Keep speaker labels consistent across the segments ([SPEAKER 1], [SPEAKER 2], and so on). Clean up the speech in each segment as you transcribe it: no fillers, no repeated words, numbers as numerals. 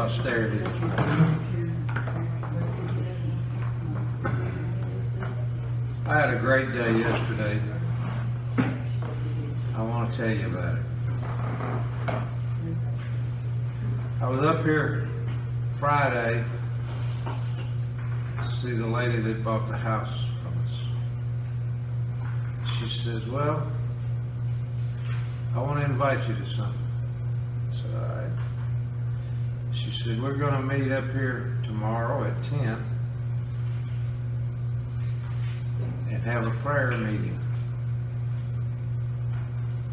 [SPEAKER 1] posterity this morning. I had a great day yesterday. I want to tell you about it. I was up here Friday to see the lady that bought the house from us. She says, well, I want to invite you to something. I said, all right. She said, we're going to meet up here tomorrow at 10 and have a prayer meeting.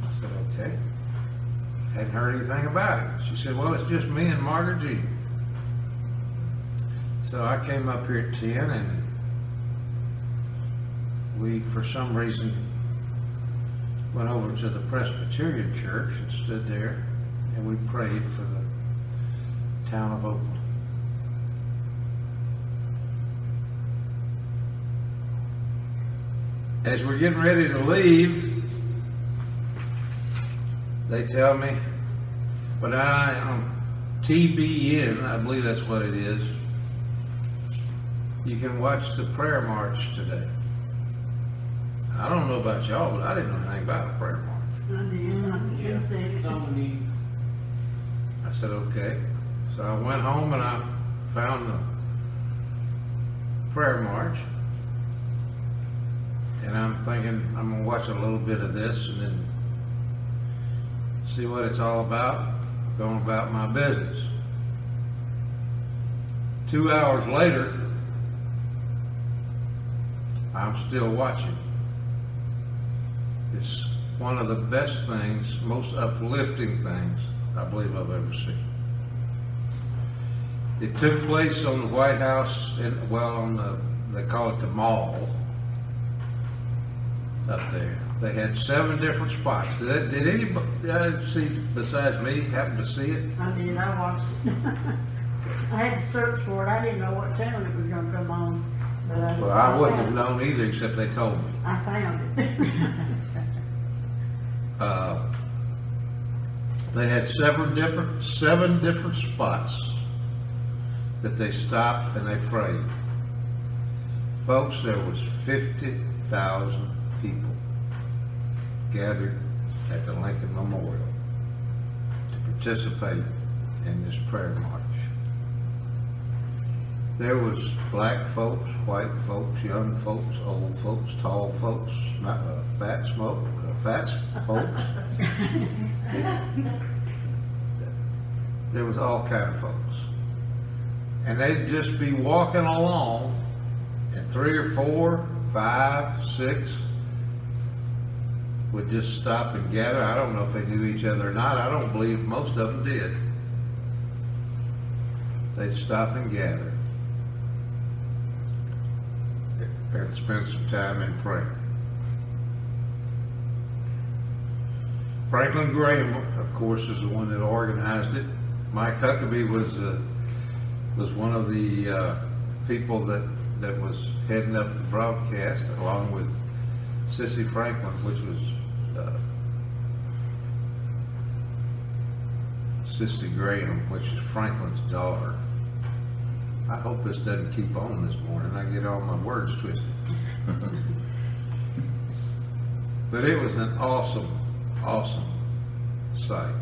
[SPEAKER 1] I said, okay. Hadn't heard anything about it. She said, well, it's just me and Margaret G. So I came up here at 10 and we, for some reason, went over to the Presbyterian church and stood there and we prayed for the town of Oakland. As we're getting ready to leave, they tell me, but on TBN, I believe that's what it is, you can watch the prayer march today. I don't know about y'all, but I didn't know anything about a prayer march. I said, okay. So I went home and I found the prayer march. And I'm thinking I'm going to watch a little bit of this and then see what it's all about, going about my business. 2 hours later, I'm still watching. It's one of the best things, most uplifting things I believe I've ever seen. It took place on the White House, they call it the mall up there. They had 7 different spots. Did anybody see, besides me, happen to see it?
[SPEAKER 2] I did, I watched it. I had to search for it. I didn't know what channel it was going to come on. But
[SPEAKER 1] Well, I wouldn't have known either, except they told me.
[SPEAKER 2] I found it.
[SPEAKER 1] They had 7 different spots that they stopped and they prayed. Folks, there was 50,000 people gathered at the Lincoln Memorial to participate in this prayer march. There was black folks, white folks, young folks, old folks, tall folks, fat folks. There was all kind of folks. And they'd just be walking along and 3 or 4, 5, 6 would just stop and gather. I don't know if they knew each other or not. I don't believe most of them did. They'd stop and gather and spend some time in prayer. Franklin Graham, of course, is the one that organized it. Mike Huckabee was one of the people that was heading up the broadcast, along with Sissy Franklin, which was Sissy Graham, which is Franklin's daughter. I hope this doesn't keep on this morning. I get all my words twisted. But it was an awesome sight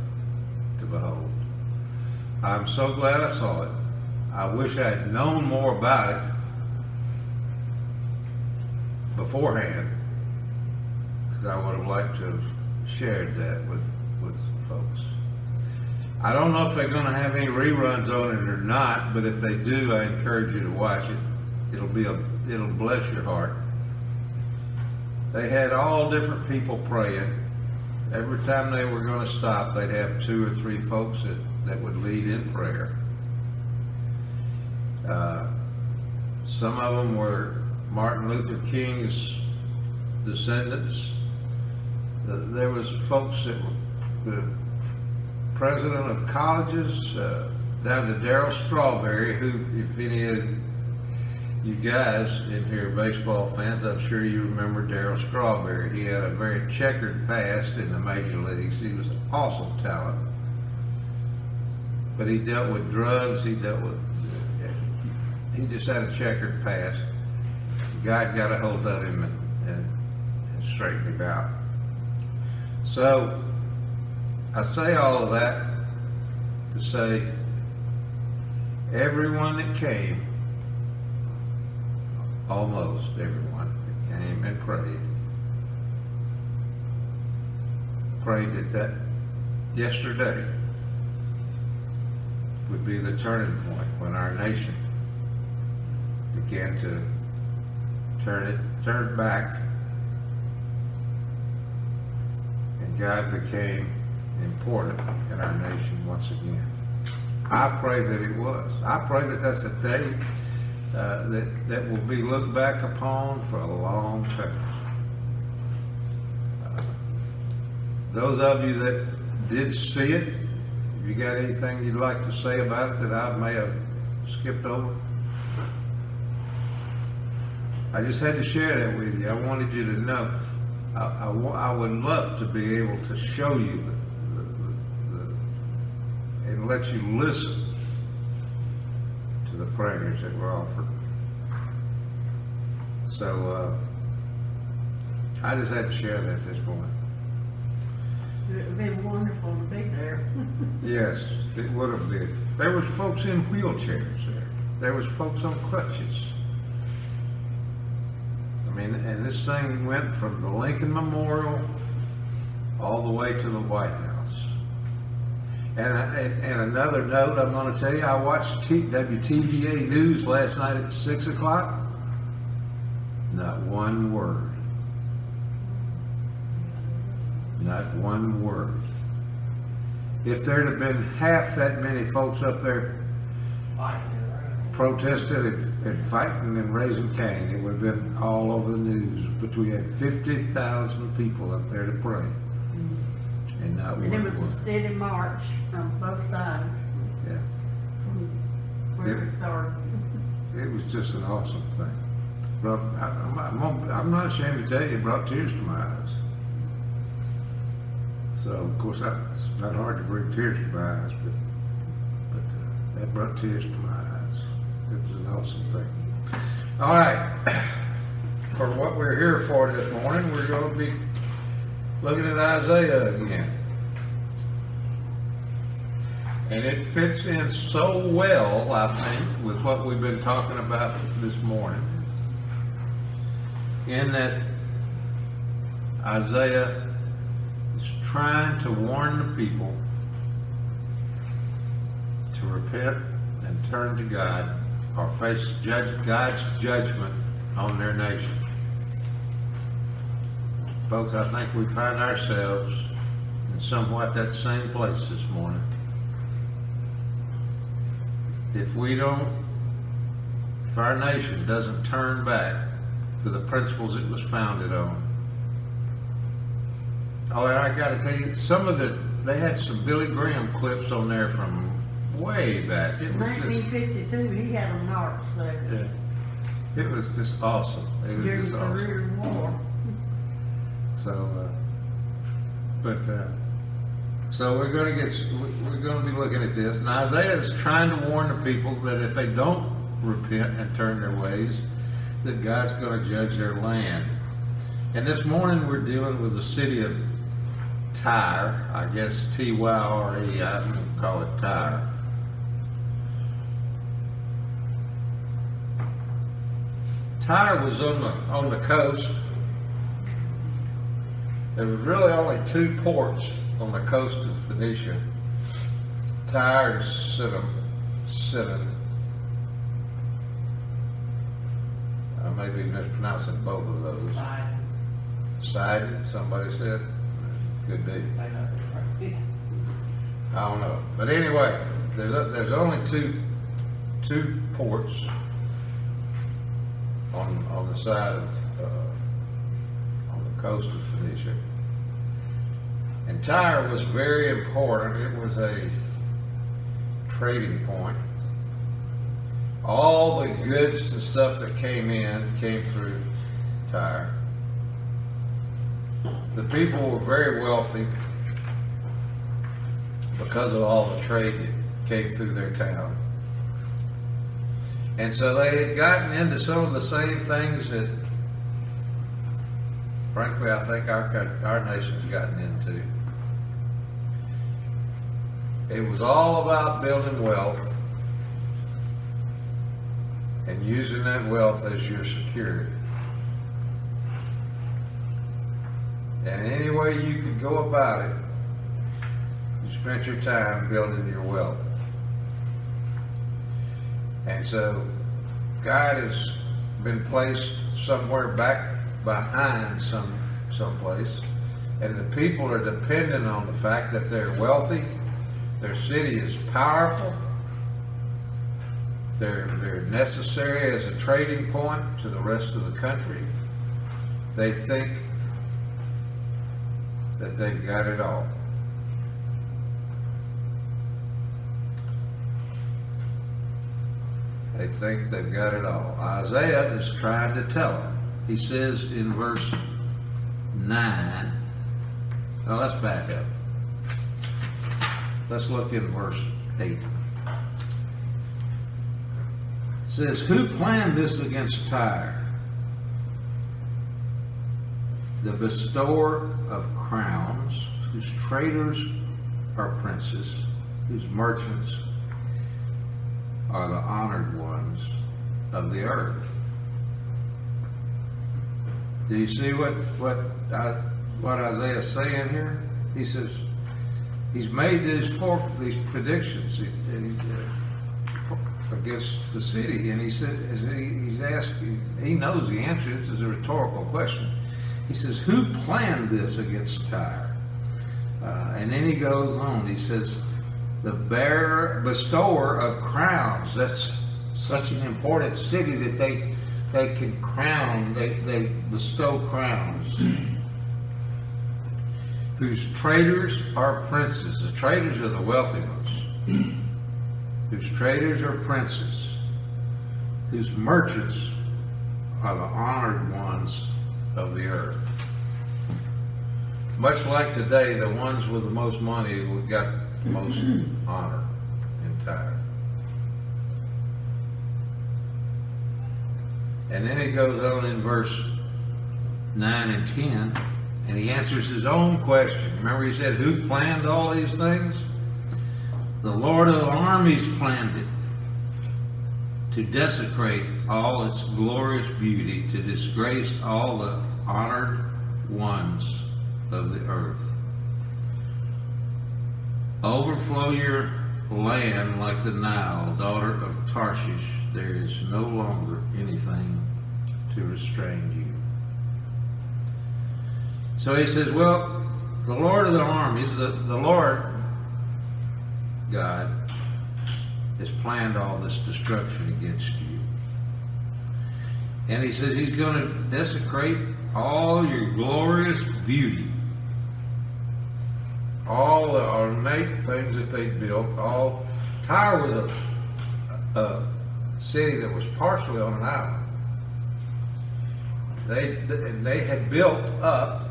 [SPEAKER 1] to behold. I'm so glad I saw it. I wish I had known more about it beforehand, because I would have liked to have shared that with folks. I don't know if they're going to have any reruns on it or not, but if they do, I encourage you to watch it. It'll bless your heart. They had all different people praying. Every time they were going to stop, they'd have 2 or 3 folks that would lead in prayer. Some of them were Martin Luther King's descendants. There was folks that were the president of colleges, down to Darryl Strawberry, who, if any of you guys in here are baseball fans, I'm sure you remember Darryl Strawberry. He had a very checkered past in the major leagues. He was an awesome talent. but he dealt with drugs, he just had a checkered past. God got a hold of him and straightened him out. So, I say all of that to say, everyone that came, almost everyone that came and prayed that yesterday would be the turning point when our nation began to turn back, and God became important in our nation once again. I pray that it was. I pray that that's a day that will be looked back upon for a long time. Those of you that did see it, if you got anything you'd like to say about it that I may have skipped over? I just had to share that with you. I wanted you to know. I would love to be able to show you and let you listen to the prayers that were offered. So I just had to share that this morning.
[SPEAKER 2] It would have been wonderful to be there.
[SPEAKER 1] Yes, it would have been. There was folks in wheelchairs there. There was folks on crutches. I mean, and this thing went from the Lincoln Memorial all the way to the White House. And another note I'm going to tell you, I watched WTVA News last night at 6 o'clock. Not one word. Not one word. If there'd have been half that many folks up there protested and fighting and raising Cain, it would have been all over the news. But we had 50,000 people up there to pray. And not one
[SPEAKER 2] And it was a
[SPEAKER 1] word.
[SPEAKER 2] steady march on both sides
[SPEAKER 1] Yeah.
[SPEAKER 2] from where we started.
[SPEAKER 1] It was just an awesome thing. I'm not ashamed to tell you, it brought tears to my eyes. So, of course, it's not hard to bring tears to my eyes, but that brought tears to my eyes. It was an awesome thing. All right. For what we're here for this morning, we're going to be looking at Isaiah again. And it fits in so well, I think, with what we've been talking about this morning. In that Isaiah is trying to warn the people to repent and turn to God or face God's judgment on their nation. Folks, I think we find ourselves in somewhat that same place this morning. If our nation doesn't turn back to the principles it was founded on. Oh, and I gotta tell you, they had some Billy Graham clips on there from way back. It was
[SPEAKER 2] 1952, he had a march there
[SPEAKER 1] yeah, it was just awesome. It was
[SPEAKER 2] during
[SPEAKER 1] just
[SPEAKER 2] the
[SPEAKER 1] awesome.
[SPEAKER 2] Korean War.
[SPEAKER 1] So we're going to be looking at this, and Isaiah is trying to warn the people that if they don't repent and turn their ways, that God's going to judge their land. And this morning we're dealing with the city of Tyre, I guess T-Y-R-E, I don't call it Tyre. Tyre was on the coast. There was really only two ports on the coast of Phoenicia, Tyre and Sidon. I may be mispronouncing both of those. Sidon, somebody said? Could be. I don't know. But anyway, there's only two ports on the side of on the coast of Phoenicia. And Tyre was very important. It was a trading point. All the goods and stuff that came through Tyre. The people were very wealthy because of all the trade came through their town. And so they had gotten into some of the same things that, frankly, I think our nation's gotten into. It was all about building wealth and using that wealth as your security. And any way you could go about it, you spent your time building your wealth. And so God has been placed somewhere back behind someplace, and the people are dependent on the fact that they're wealthy, their city is powerful, they're necessary as a trading point to the rest of the country. They think that they've got it all. They think they've got it all. Isaiah is trying to tell them. He says in verse 9, now let's back up. Let's look in verse 8. It says, who planned this against Tyre? The bestower of crowns, whose traders are princes, whose merchants are the honored ones of the earth. Do you see what Isaiah's saying here? He says he's made these predictions against the city, and he said he's asking. He knows the answer. This is a rhetorical question. He says, "Who planned this against Tyre?" And then he goes on. He says, the bestower of crowns. That's such an important city that they can crown, they bestow crowns. Whose traders are princes. The traders are the wealthy ones. Whose traders are princes. Whose merchants are the honored ones of the earth. Much like today, the ones with the most money got the most honor in Tyre. And then he goes on in verse 9 and 10, and he answers his own question. Remember he said, who planned all these things? The Lord of the armies planned it, to desecrate all its glorious beauty, to disgrace all the honored ones of the earth. Overflow your land like the Nile, daughter of Tarshish. There is no longer anything to restrain you. So he says, well, the Lord of the armies, the Lord God, has planned all this destruction against you. And he says he's going to desecrate all your glorious beauty. All the ornate things that they built. Tyre was a city that was partially on an island. They had built up.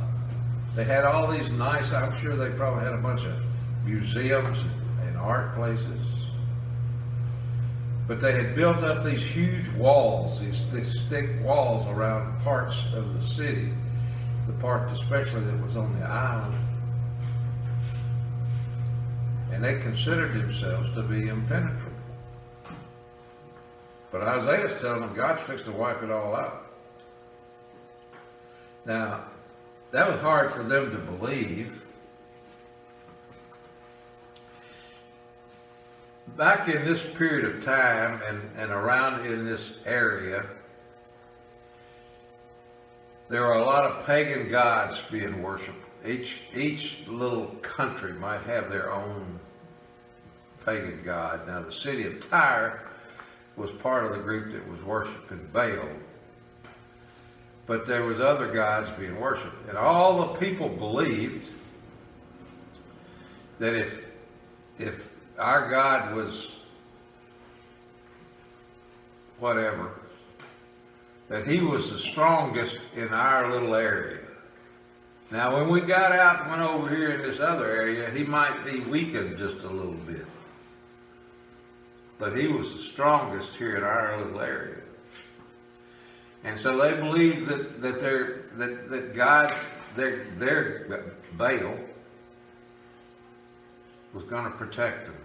[SPEAKER 1] They had all these nice. I'm sure they probably had a bunch of museums and art places. But they had built up these huge walls, these thick walls around parts of the city, the part especially that was on the island. And they considered themselves to be impenetrable. But Isaiah's telling them God's fixed to wipe it all out. Now, that was hard for them to believe. Back in this period of time and around in this area, there are a lot of pagan gods being worshipped. Each little country might have their own pagan god. Now the city of Tyre was part of the group that was worshiping Baal. But there was other gods being worshipped. And all the people believed that if our God was whatever, that he was the strongest in our little area. Now, when we got out and went over here in this other area, he might be weakened just a little bit. but he was the strongest here in our little area. And so they believed that God, their Baal, was going to protect them.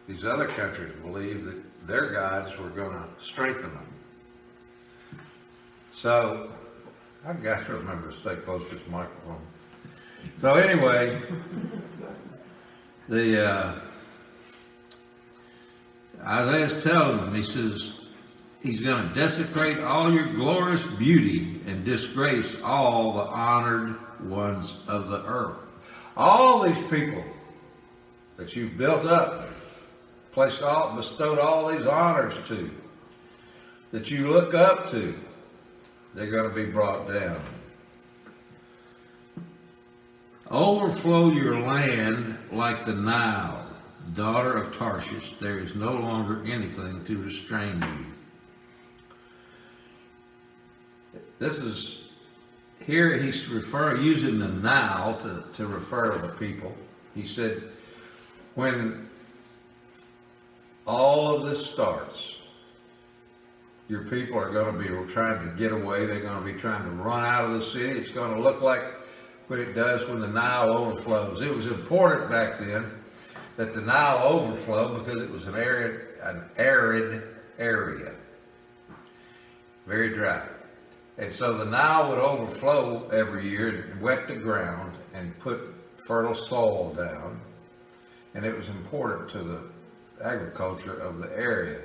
[SPEAKER 1] These other countries believed that their gods were going to strengthen them. So, I've got to remember to stay close to this microphone. So anyway, Isaiah's telling them, he says, he's going to desecrate all your glorious beauty and disgrace all the honored ones of the earth. All these people that you've built up, bestowed all these honors to, that you look up to, they're going to be brought down. Overflow your land like the Nile, daughter of Tarshish. There is no longer anything to restrain you. This is, here he's using the Nile to refer to the people. He said, when all of this starts, your people are going to be trying to get away. They're going to be trying to run out of the city. It's going to look like what it does when the Nile overflows. It was important back then that the Nile overflow because it was an arid area, very dry. And so the Nile would overflow every year and wet the ground and put fertile soil down. And it was important to the agriculture of the area.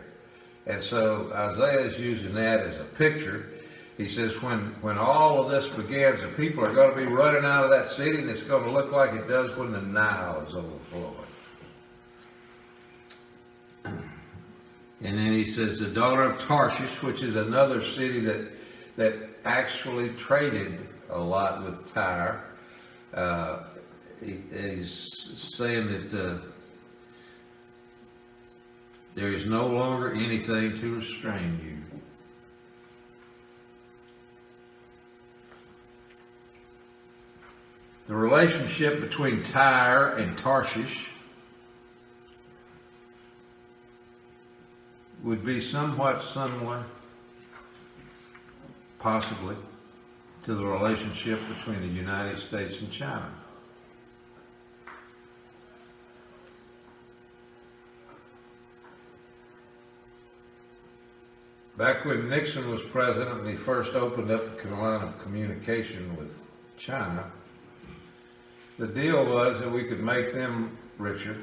[SPEAKER 1] And so Isaiah is using that as a picture. He says when all of this begins, the people are going to be running out of that city, and it's going to look like it does when the Nile is overflowing. And then he says the daughter of Tarshish, which is another city that actually traded a lot with Tyre. He's saying that there is no longer anything to restrain you. The relationship between Tyre and Tarshish would be somewhat similar, possibly, to the relationship between the United States and China. Back when Nixon was president and he first opened up the line of communication with China, the deal was that we could make them richer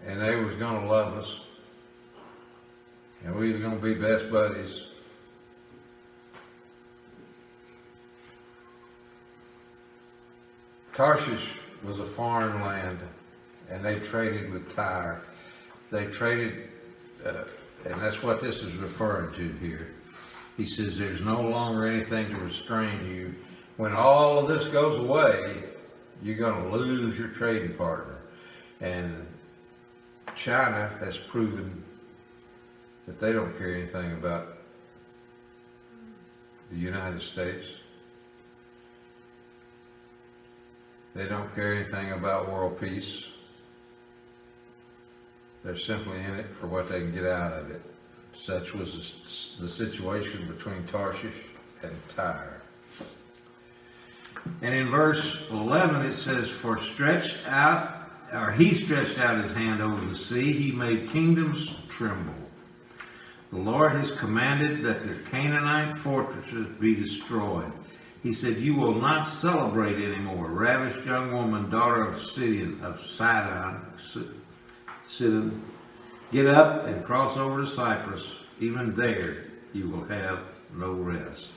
[SPEAKER 1] and they was going to love us and we was going to be best buddies. Tarshish was a foreign land and they traded with Tyre. They traded, and that's what this is referring to here. He says there's no longer anything to restrain you. When all of this goes away, you're going to lose your trading partner. And China has proven that they don't care anything about the United States. They don't care anything about world peace. They're simply in it for what they can get out of it. Such was the situation between Tarshish and Tyre. And in verse 11 it says, he stretched out his hand over the sea, he made kingdoms tremble. The Lord has commanded that the Canaanite fortresses be destroyed. He said, you will not celebrate anymore, ravished young woman, daughter of Sidon, get up and cross over to Cyprus. Even there you will have no rest.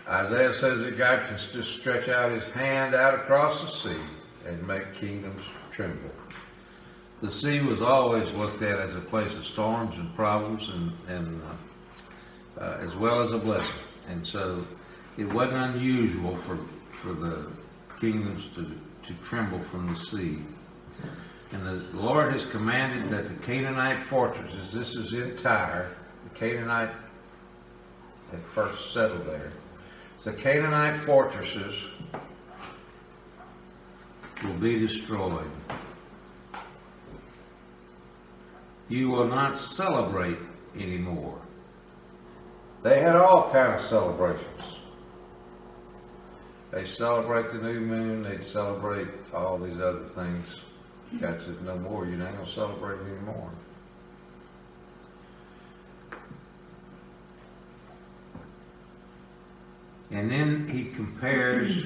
[SPEAKER 1] Isaiah says that God can just stretch out his hand out across the sea and make kingdoms tremble. The sea was always looked at as a place of storms and problems and as well as a blessing. And so it wasn't unusual for the kingdoms to tremble from the sea. And the Lord has commanded that the Canaanite fortresses, this is in Tyre, the Canaanite had first settled there. the Canaanite fortresses will be destroyed. You will not celebrate anymore. They had all kind of celebrations. They celebrate the new moon, they'd celebrate all these other things. God said, no more, you're not going to celebrate it anymore. And then he compares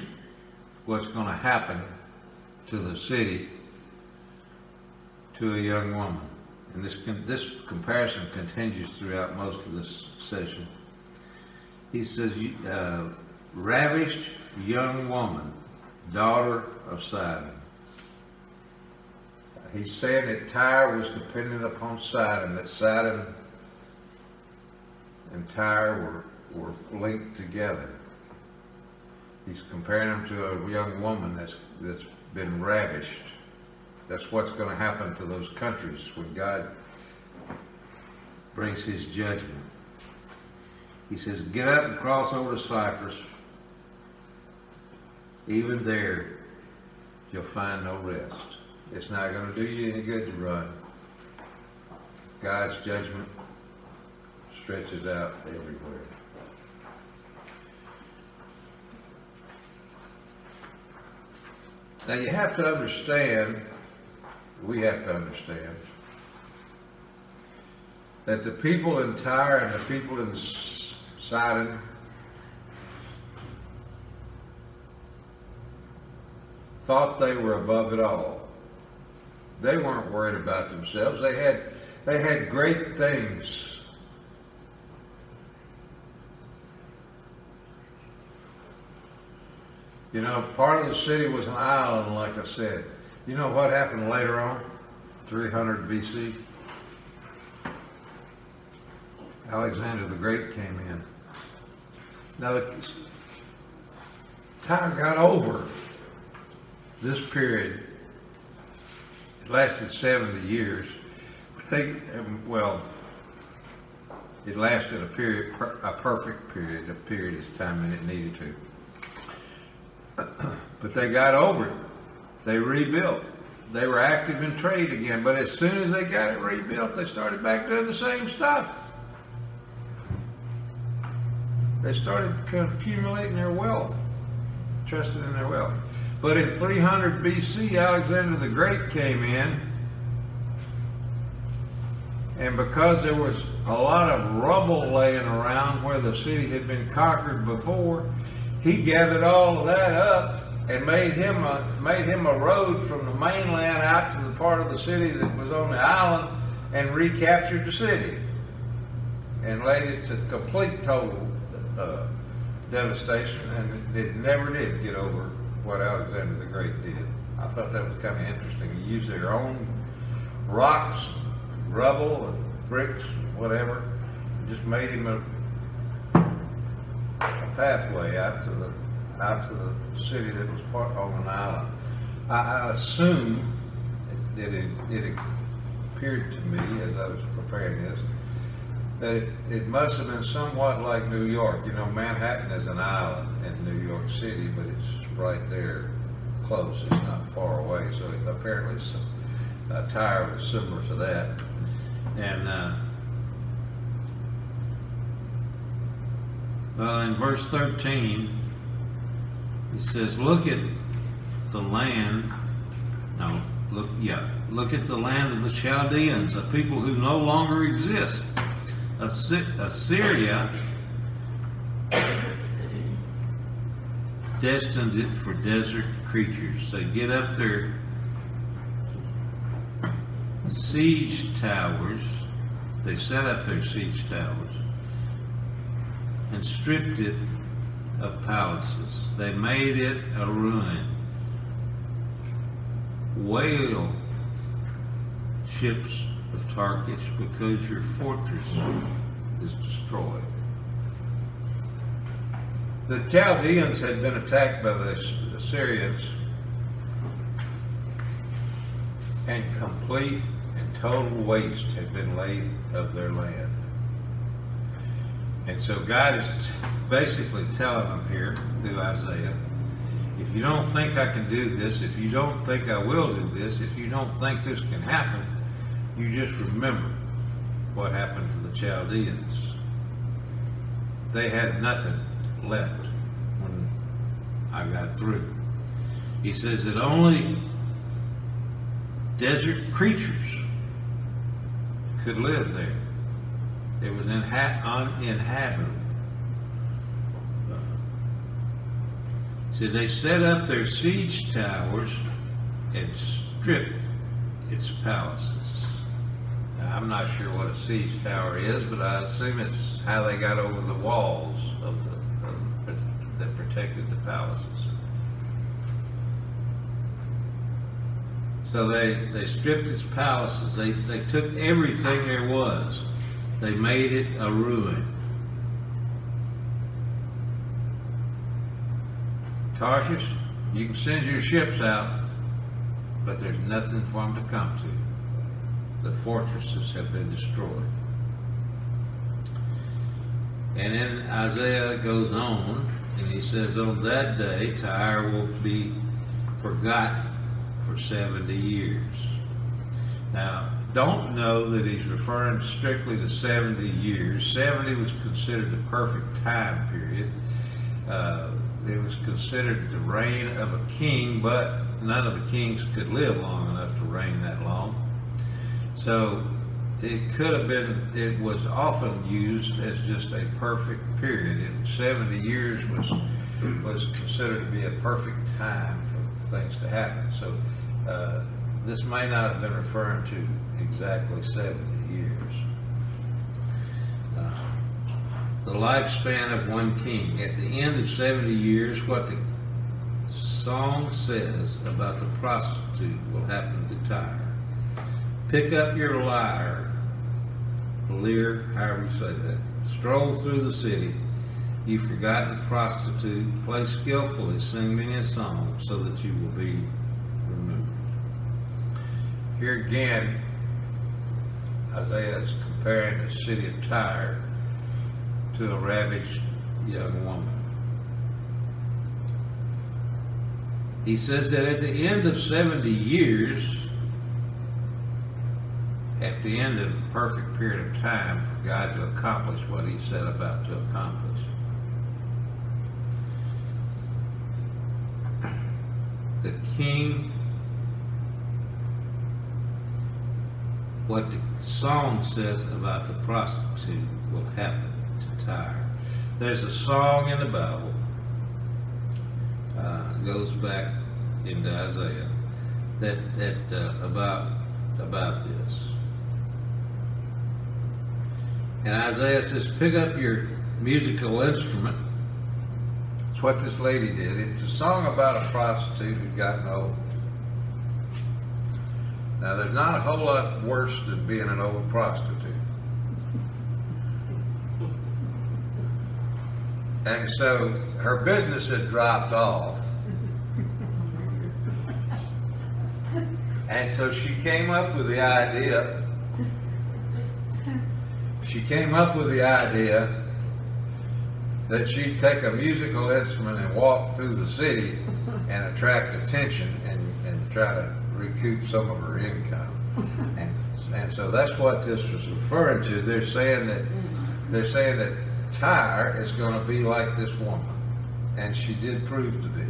[SPEAKER 1] what's going to happen to the city to a young woman. And this comparison continues throughout most of this session. He says, ravished young woman, daughter of Sidon. He's saying that Tyre was dependent upon Sidon, that Sidon and Tyre were linked together. He's comparing them to a young woman that's been ravished. That's what's going to happen to those countries when God brings his judgment. He says, get up and cross over to Cyprus. Even there, you'll find no rest. It's not going to do you any good to run. God's judgment stretches out everywhere. Now you have to understand, we have to understand, that the people in Tyre and the people in Sidon thought they were above it all. They weren't worried about themselves. They had great things. You know, part of the city was an island, like I said. You know what happened later on? 300 BC? Alexander the Great came in. Now, Tyre got over this period. It lasted 70 years. It lasted a perfect period of time, and it needed to. But they got over it. They rebuilt. They were active in trade again. But as soon as they got it rebuilt, they started back doing the same stuff. They started accumulating their wealth, trusting in their wealth. But in 300 BC, Alexander the Great came in, and because there was a lot of rubble laying around where the city had been conquered before, he gathered all of that up and made him a road from the mainland out to the part of the city that was on the island, and recaptured the city and laid it to complete total devastation, and it never did get over what Alexander the Great did. I thought that was kind of interesting. He used their own rocks, rubble, and bricks, whatever, and just made him a pathway out to the city that was part on an island. I assume that it appeared to me as I was preparing this that it must have been somewhat like New York. You know, Manhattan is an island in New York City, but it's right there close. It's not far away. So apparently Tyre was similar to that. And well, in verse 13, he says, look at the land. Look at the land of the Chaldeans, a people who no longer exist. Assyria destined it for desert creatures. They get up their siege towers. They set up their siege towers and stripped it of palaces. They made it a ruin. Wail, ships of Tarshish, because your fortress is destroyed. The Chaldeans had been attacked by the Assyrians, and complete and total waste had been laid of their land. And so God is basically telling them here through Isaiah, if you don't think I can do this, if you don't think I will do this, if you don't think this can happen, you just remember what happened to the Chaldeans. They had nothing left when I got through. He says that only desert creatures could live there. It was uninhabitable. So they set up their siege towers and stripped its palaces. Now, I'm not sure what a siege tower is, but I assume it's how they got over the walls that protected the palaces. So they stripped its palaces. They took everything there was. They made it a ruin. Tarshish, you can send your ships out, but there's nothing for them to come to. The fortresses have been destroyed. And then Isaiah goes on, and he says, on that day, Tyre will be forgotten for 70 years. Now, don't know that he's referring strictly to 70 years. 70 was considered the perfect time period. It was considered the reign of a king, but none of the kings could live long enough to reign that long. So it could have been, it was often used as just a perfect period. And 70 years was considered to be a perfect time for things to happen. So this may not have been referring to exactly 70 years. The lifespan of one king. At the end of 70 years, what the song says about the prostitute will happen to Tyre. Pick up your lyre, however you say that. Stroll through the city, you forgotten prostitute. Play skillfully, sing many a song, so that you will be remembered. Here again, Isaiah is comparing the city of Tyre to a ravaged young woman. He says that at the end of 70 years, at the end of a perfect period of time for God to accomplish what he set about to accomplish, the king, what the song says about the prostitute will happen to Tyre. There's a song in the Bible, goes back into Isaiah, that about this. And Isaiah says, pick up your musical instrument. That's what this lady did. It's a song about a prostitute who'd gotten old. Now, there's not a whole lot worse than being an old prostitute. And so her business had dropped off. And so she came up with the idea. That she'd take a musical instrument and walk through the city and attract attention and try to recoup some of her income. And so that's what this was referring to. They're saying that Tyre is going to be like this woman, and she did prove to be.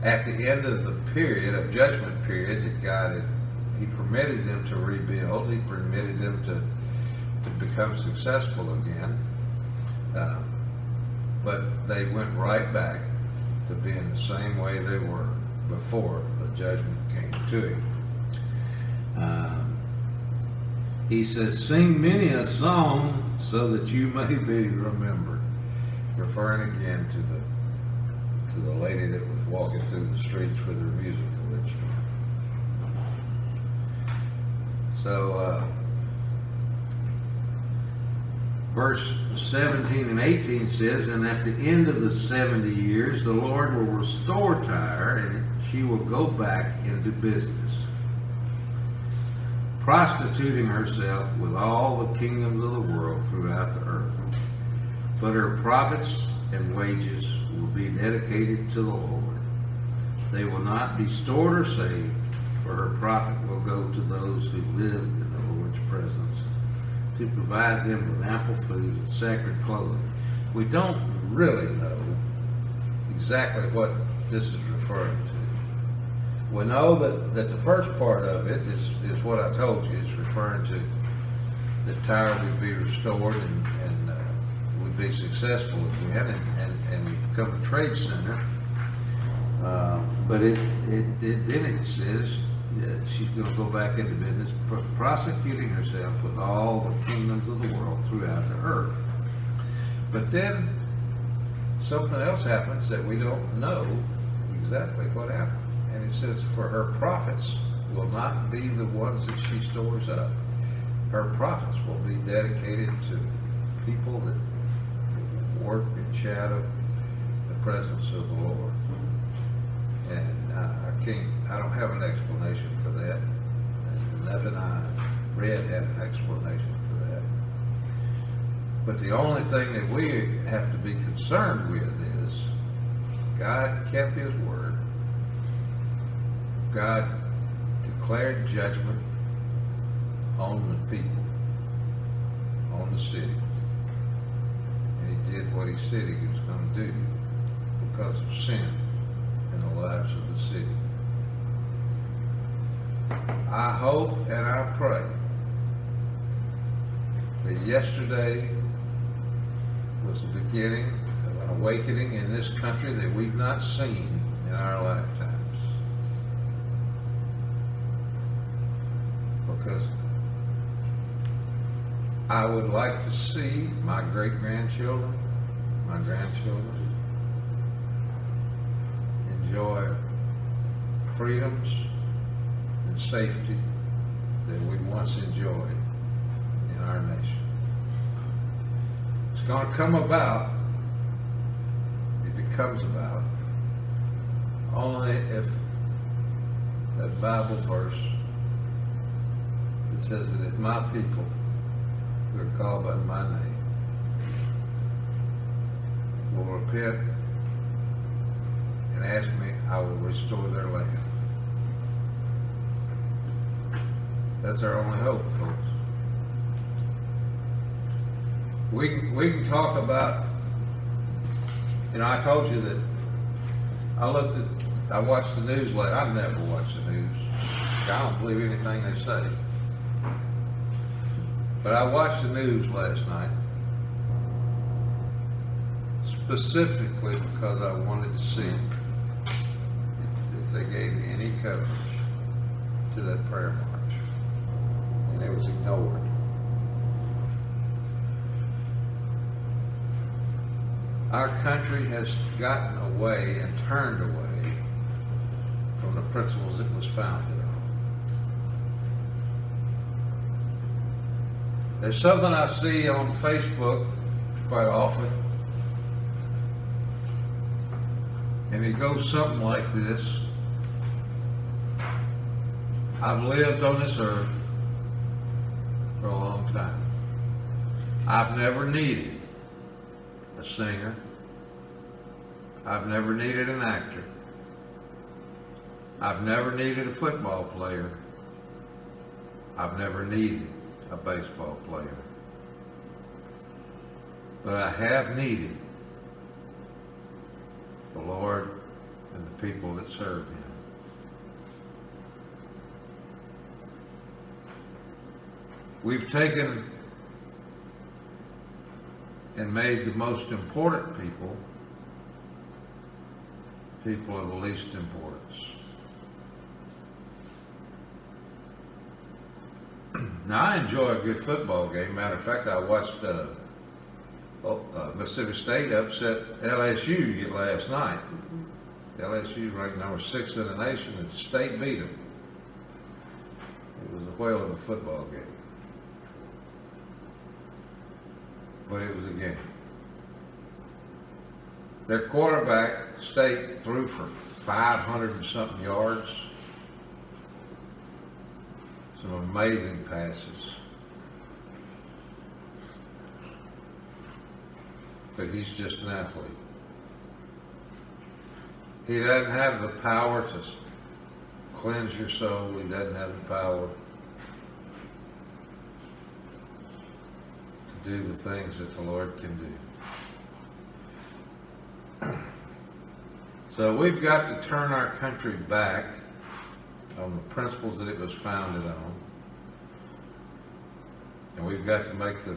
[SPEAKER 1] At the end of the period, of judgment period, that God had, he permitted them to rebuild. He permitted them to become successful again. But they went right back to being the same way they were before the judgment came to him. He says, sing many a song so that you may be remembered. Referring again to the lady that was walking through the streets with her musical instrument. So, verse 17 and 18 says, and at the end of the 70 years, the Lord will restore Tyre, and she will go back into business, prostituting herself with all the kingdoms of the world throughout the earth.
[SPEAKER 3] but her profits and wages will be dedicated to the Lord. They will not be stored or saved, for her profit will go to those who live in the Lord's presence, to provide them with ample food and sacred clothing. We don't really know exactly what this is referring to. We know that the first part of it is what I told you. It's referring to the tower would be restored and would be successful again and become a trade center. But then it says that she's going to go back into business, prosecuting herself with all the kingdoms of the world throughout the earth. But then something else happens that we don't know exactly what happened. And it says, for her profits will not be the ones that she stores up. Her profits will be dedicated to people that work and shadow the presence of the Lord. And I don't have an explanation for that. Nothing I read had an explanation for that. But the only thing that we have to be concerned with is God kept his word. God declared judgment on the people, on the city. And he did what he said he was going to do because of sin in the lives of the city. I hope and I pray that yesterday was the beginning of an awakening in this country that we've not seen in our lifetimes. Because I would like to see my great-grandchildren, my grandchildren, enjoy freedoms and safety that we once enjoyed in our nation. It's going to come about, if it comes about, only if that Bible verse that says that if my people who are called by my name will repent and ask me, I will restore their land. That's our only hope, folks. We can talk about, I told you that I watched the news late. I never watch the news. I don't believe anything they say. But I watched the news last night, specifically because I wanted to see if they gave any coverage to that prayer march. And it was ignored. Our country has gotten away and turned away from the principles it was founded on. There's something I see on Facebook quite often, and it goes something like this. I've lived on this earth for a long time. I've never needed a singer. I've never needed an actor. I've never needed a football player. I've never needed a baseball player. But I have needed the Lord and the people that serve him. We've taken and made the most important people of the least importance. Now, I enjoy a good football game. Matter of fact, I watched Mississippi State upset LSU last night. LSU ranked number 6 in the nation, and State beat them. It was a whale of a football game. But it was a game. Their quarterback, State, threw for 500 and something yards. Some amazing passes.
[SPEAKER 1] but he's just an athlete. He doesn't have the power to cleanse your soul. He doesn't have the power to do the things that the Lord can do. So we've got to turn our country back on the principles that it was founded on. And we've got to make the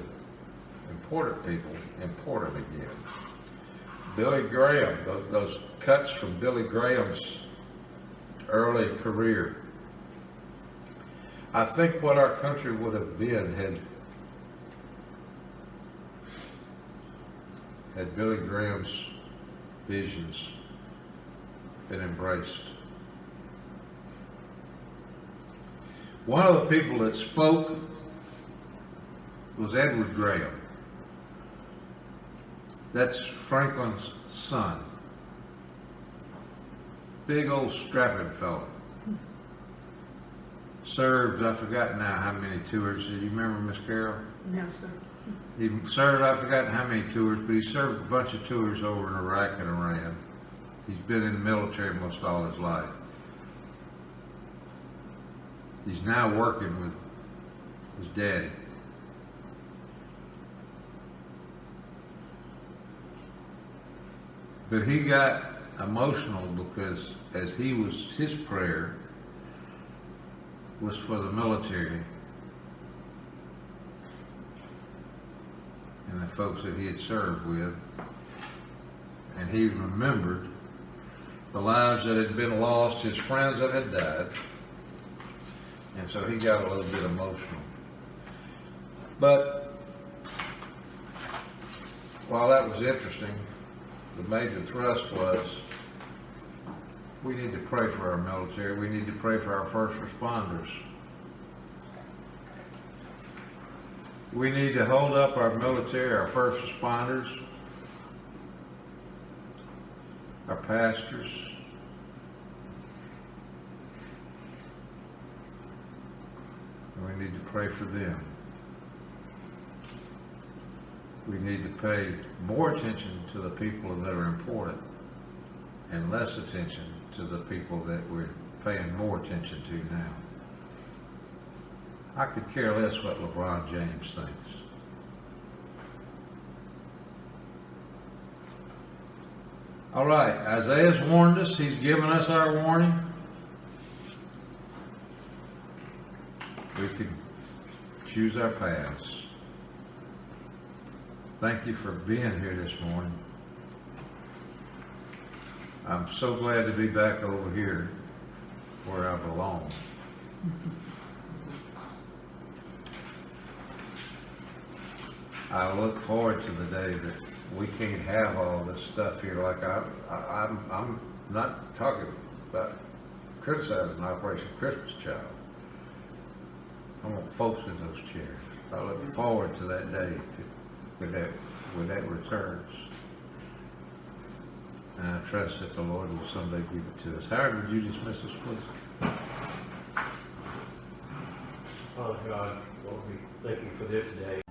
[SPEAKER 1] important people important again. Billy Graham, those cuts from Billy Graham's early career. I think what our country would have been had Billy Graham's visions been embraced. One of the people that spoke was Edward Graham. That's Franklin's son. Big old strapping fellow. Served, I forgot now how many tours. Do you remember, Miss Carol?
[SPEAKER 2] No, sir.
[SPEAKER 1] He served, I've forgotten how many tours, but he served a bunch of tours over in Iraq and Iran. He's been in the military most all his life. He's now working with his daddy. But he got emotional because his prayer was for the military and the folks that he had served with. And he remembered the lives that had been lost, his friends that had died. And so he got a little bit emotional. But while that was interesting, the major thrust was we need to pray for our military. We need to pray for our first responders. We need to hold up our military, our first responders, our pastors, and we need to pray for them. We need to pay more attention to the people that are important and less attention to the people that we're paying more attention to now. I could care less what LeBron James thinks. All right, Isaiah's warned us. He's given us our warning. We can choose our paths. Thank you for being here this morning. I'm so glad to be back over here where I belong. I look forward to the day that we can't have all this stuff here. Like I'm not talking about criticizing Operation Christmas Child. I want folks in those chairs. I look forward to that day when that returns. And I trust that the Lord will someday give it to us. Howard, would you dismiss us, please?
[SPEAKER 4] Father God, Lord, we thank you for this day.